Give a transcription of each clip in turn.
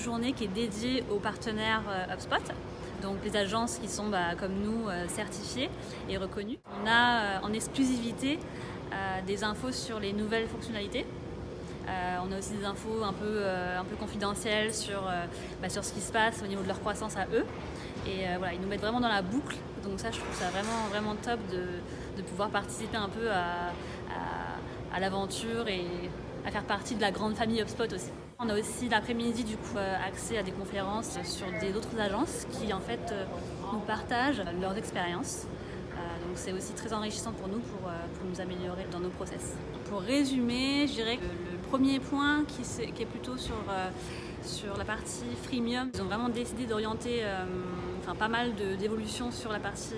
journée qui est dédiée aux partenaires HubSpot. Donc les agences qui sont comme nous certifiées et reconnues. On a en exclusivité des infos sur les nouvelles fonctionnalités. On a aussi des infos un peu confidentielles sur ce qui se passe au niveau de leur croissance à eux. Et ils nous mettent vraiment dans la boucle. Donc ça, je trouve ça vraiment top de pouvoir participer un peu à l'aventure et à faire partie de la grande famille HubSpot aussi. On a aussi l'après-midi du coup accès à des conférences sur d'autres agences qui en fait nous partagent leurs expériences. Donc c'est aussi très enrichissant pour nous pour nous améliorer dans nos process. Pour résumer, je dirais que le premier point qui est plutôt sur la partie freemium, ils ont vraiment décidé d'orienter pas mal d'évolutions sur la partie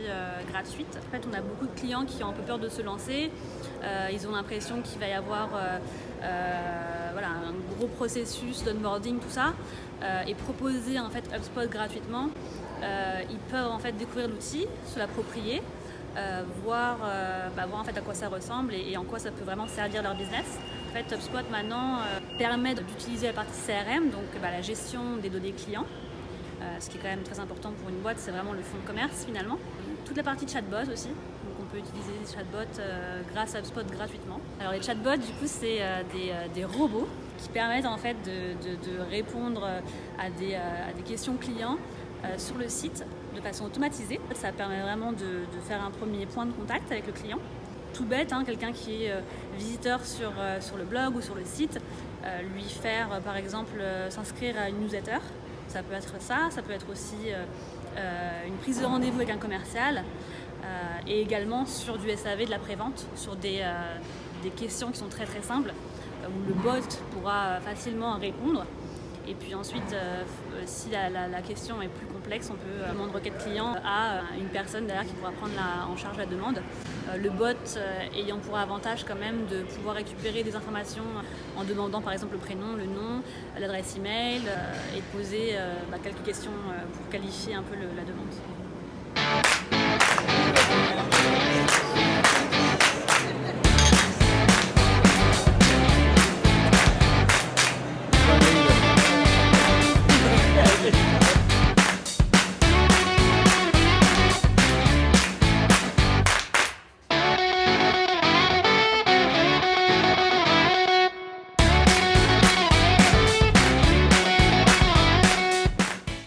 gratuite. En fait, on a beaucoup de clients qui ont un peu peur de se lancer. Ils ont l'impression qu'il va y avoir un gros processus d'onboarding, tout ça, et proposer en fait HubSpot gratuitement. Ils peuvent en fait découvrir l'outil, se l'approprier, voir en fait à quoi ça ressemble et en quoi ça peut vraiment servir leur business. En fait, HubSpot maintenant permet d'utiliser la partie CRM, donc la gestion des données clients. Ce qui est quand même très important pour une boîte, c'est vraiment le fonds de commerce finalement. Toute la partie chatbot aussi, donc on peut utiliser des chatbots grâce à HubSpot gratuitement. Alors les chatbots, du coup, c'est des robots qui permettent en fait de répondre à des questions clients sur le site de façon automatisée. Ça permet vraiment de faire un premier point de contact avec le client. Tout bête, quelqu'un qui est visiteur sur le blog ou sur le site, lui faire par exemple s'inscrire à une newsletter. Ça peut être ça peut être aussi une prise de rendez-vous avec un commercial et également sur du SAV, de la prévente, sur des questions qui sont très très simples où le bot pourra facilement répondre. Et puis ensuite, si la question est plus complexe, on peut demander requête client à une personne derrière qui pourra prendre en charge la demande. Le bot ayant pour avantage quand même de pouvoir récupérer des informations en demandant par exemple le prénom, le nom, l'adresse email et de poser quelques questions pour qualifier un peu la demande.